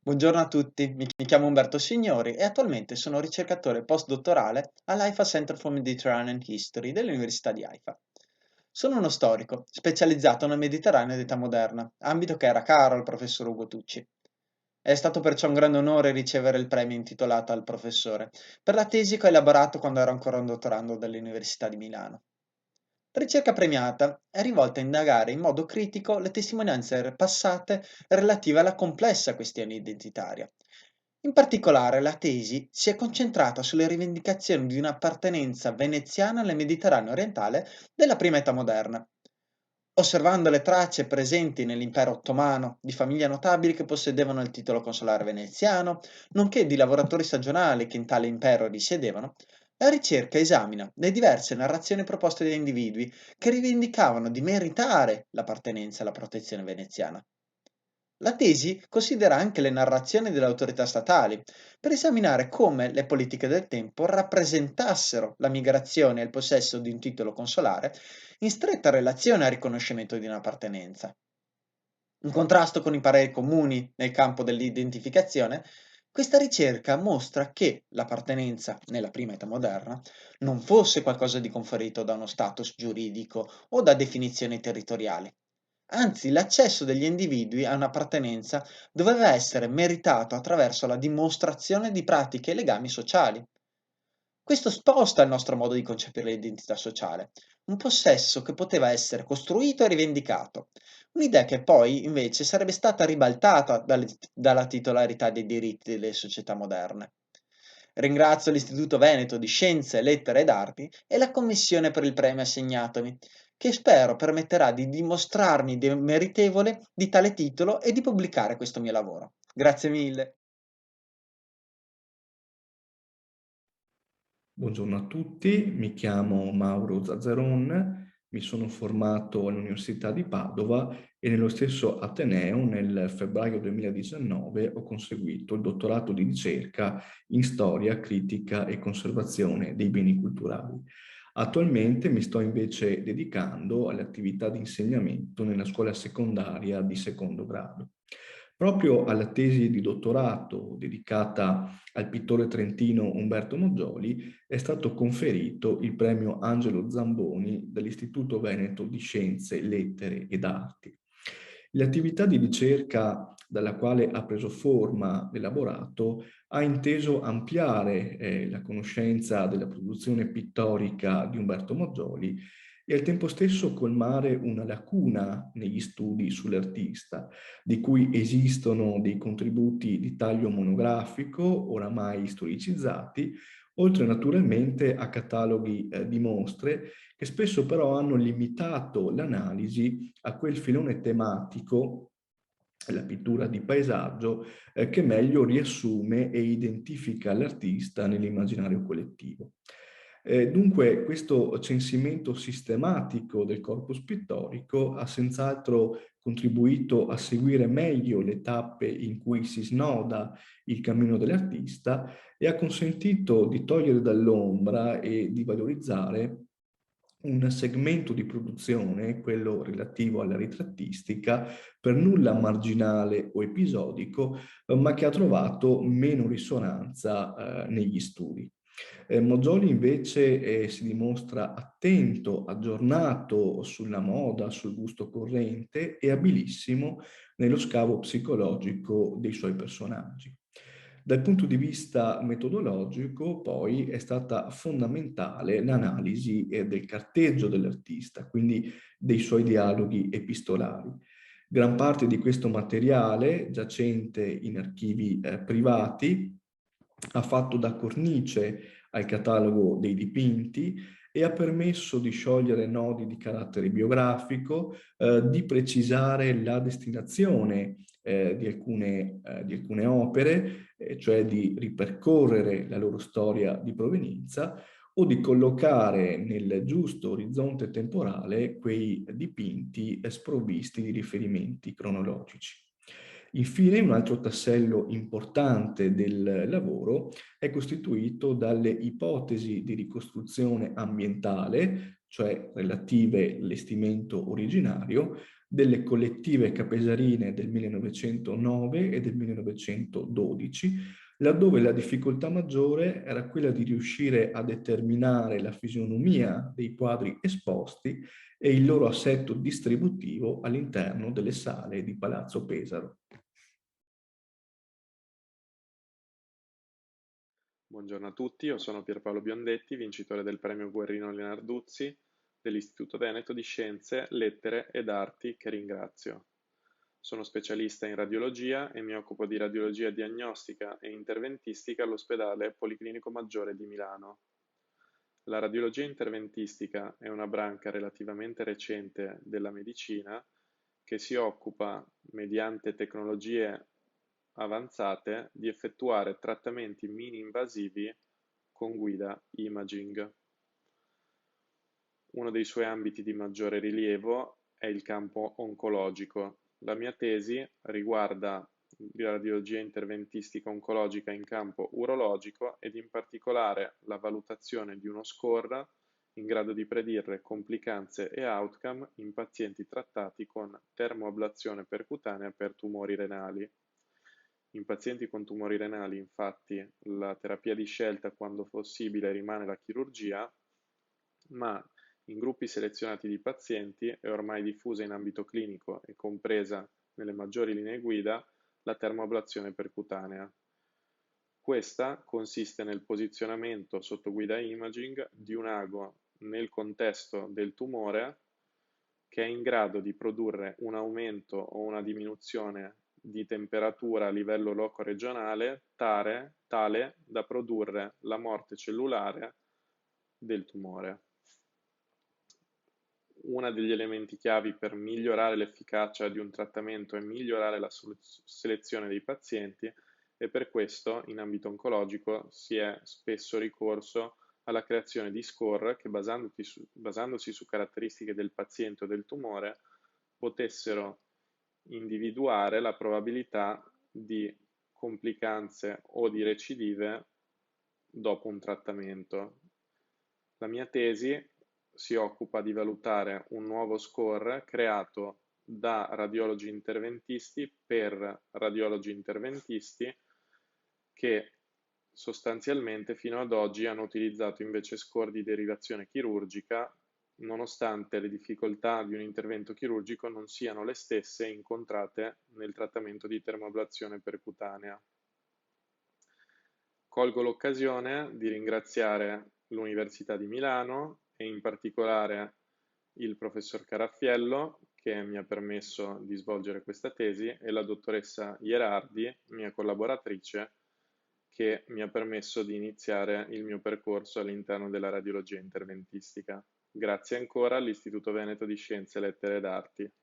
Buongiorno a tutti, mi chiamo Umberto Signori e attualmente sono ricercatore postdottorale all'Haifa Center for Mediterranean History dell'Università di Haifa. Sono uno storico, specializzato nel Mediterraneo d'età moderna, ambito che era caro al professor Ugo Tucci. È stato perciò un grande onore ricevere il premio intitolato al professore per la tesi che ho elaborato quando ero ancora un dottorando dell'Università di Milano. La ricerca premiata è rivolta a indagare in modo critico le testimonianze passate relative alla complessa questione identitaria. In particolare, la tesi si è concentrata sulle rivendicazioni di un'appartenenza veneziana nel Mediterraneo orientale della prima età moderna, osservando le tracce presenti nell'impero ottomano di famiglie notabili che possedevano il titolo consolare veneziano, nonché di lavoratori stagionali che in tale impero risiedevano. La ricerca esamina le diverse narrazioni proposte dagli individui che rivendicavano di meritare l'appartenenza alla protezione veneziana. La tesi considera anche le narrazioni delle autorità statali, per esaminare come le politiche del tempo rappresentassero la migrazione e il possesso di un titolo consolare in stretta relazione al riconoscimento di un'appartenenza. In contrasto con i pareri comuni nel campo dell'identificazione, questa ricerca mostra che l'appartenenza nella prima età moderna non fosse qualcosa di conferito da uno status giuridico o da definizioni territoriali. Anzi, l'accesso degli individui a un'appartenenza doveva essere meritato attraverso la dimostrazione di pratiche e legami sociali. Questo sposta il nostro modo di concepire l'identità sociale, un possesso che poteva essere costruito e rivendicato, un'idea che poi invece sarebbe stata ribaltata dalla titolarità dei diritti delle società moderne. Ringrazio l'Istituto Veneto di Scienze, Lettere ed Arti e la Commissione per il premio assegnatomi, che spero permetterà di dimostrarmi meritevole di tale titolo e di pubblicare questo mio lavoro. Grazie mille. Buongiorno a tutti, mi chiamo Mauro Zazzaron, mi sono formato all'Università di Padova e nello stesso Ateneo nel febbraio 2019 ho conseguito il dottorato di ricerca in storia, critica e conservazione dei beni culturali. Attualmente mi sto invece dedicando alle attività di insegnamento nella scuola secondaria di secondo grado. Proprio alla tesi di dottorato dedicata al pittore trentino Umberto Moggioli è stato conferito il premio Angelo Zamboni dall'Istituto Veneto di Scienze, Lettere ed Arti. L'attività di ricerca dalla quale ha preso forma l'elaborato ha inteso ampliare la conoscenza della produzione pittorica di Umberto Moggioli e al tempo stesso colmare una lacuna negli studi sull'artista, di cui esistono dei contributi di taglio monografico, oramai storicizzati, oltre naturalmente a cataloghi di mostre che spesso però hanno limitato l'analisi a quel filone tematico, la pittura di paesaggio, che meglio riassume e identifica l'artista nell'immaginario collettivo. Dunque, questo censimento sistematico del corpus pittorico ha senz'altro contribuito a seguire meglio le tappe in cui si snoda il cammino dell'artista e ha consentito di togliere dall'ombra e di valorizzare un segmento di produzione, quello relativo alla ritrattistica, per nulla marginale o episodico, ma che ha trovato meno risonanza negli studi. Moggioli invece si dimostra attento, aggiornato sulla moda, sul gusto corrente e abilissimo nello scavo psicologico dei suoi personaggi. Dal punto di vista metodologico, poi, è stata fondamentale l'analisi del carteggio dell'artista, quindi dei suoi dialoghi epistolari. Gran parte di questo materiale, giacente in archivi privati, ha fatto da cornice al catalogo dei dipinti e ha permesso di sciogliere nodi di carattere biografico, di precisare la destinazione di alcune opere, cioè di ripercorrere la loro storia di provenienza o di collocare nel giusto orizzonte temporale quei dipinti sprovvisti di riferimenti cronologici. Infine, un altro tassello importante del lavoro è costituito dalle ipotesi di ricostruzione ambientale, cioè relative all'allestimento originario, delle collettive capesarine del 1909 e del 1912, laddove la difficoltà maggiore era quella di riuscire a determinare la fisionomia dei quadri esposti e il loro assetto distributivo all'interno delle sale di Palazzo Pesaro. Buongiorno a tutti, io sono Pierpaolo Biondetti, vincitore del premio Guerrino Leonarduzzi dell'Istituto Veneto di Scienze, Lettere ed Arti, che ringrazio. Sono specialista in radiologia e mi occupo di radiologia diagnostica e interventistica all'ospedale Policlinico Maggiore di Milano. La radiologia interventistica è una branca relativamente recente della medicina che si occupa, mediante tecnologie avanzate, di effettuare trattamenti mini-invasivi con guida imaging. Uno dei suoi ambiti di maggiore rilievo è il campo oncologico. La mia tesi riguarda la radiologia interventistica oncologica in campo urologico ed in particolare la valutazione di uno score in grado di predire complicanze e outcome in pazienti trattati con termoablazione percutanea per tumori renali. In pazienti con tumori renali, infatti, la terapia di scelta, quando possibile, rimane la chirurgia, ma in gruppi selezionati di pazienti è ormai diffusa in ambito clinico e compresa nelle maggiori linee guida la termoablazione percutanea. Questa consiste nel posizionamento sotto guida imaging di un ago nel contesto del tumore che è in grado di produrre un aumento o una diminuzione di temperatura a livello loco-regionale tale da produrre la morte cellulare del tumore. Uno degli elementi chiavi per migliorare l'efficacia di un trattamento è migliorare la selezione dei pazienti e per questo in ambito oncologico si è spesso ricorso alla creazione di score che basandosi su caratteristiche del paziente o del tumore potessero individuare la probabilità di complicanze o di recidive dopo un trattamento. La mia tesi si occupa di valutare un nuovo score creato da radiologi interventisti per radiologi interventisti che sostanzialmente fino ad oggi hanno utilizzato invece score di derivazione chirurgica, nonostante le difficoltà di un intervento chirurgico non siano le stesse incontrate nel trattamento di termoablazione percutanea. Colgo l'occasione di ringraziare l'Università di Milano e in particolare il professor Caraffiello che mi ha permesso di svolgere questa tesi e la dottoressa Ierardi, mia collaboratrice, che mi ha permesso di iniziare il mio percorso all'interno della radiologia interventistica. Grazie ancora all'Istituto Veneto di Scienze, Lettere ed Arti.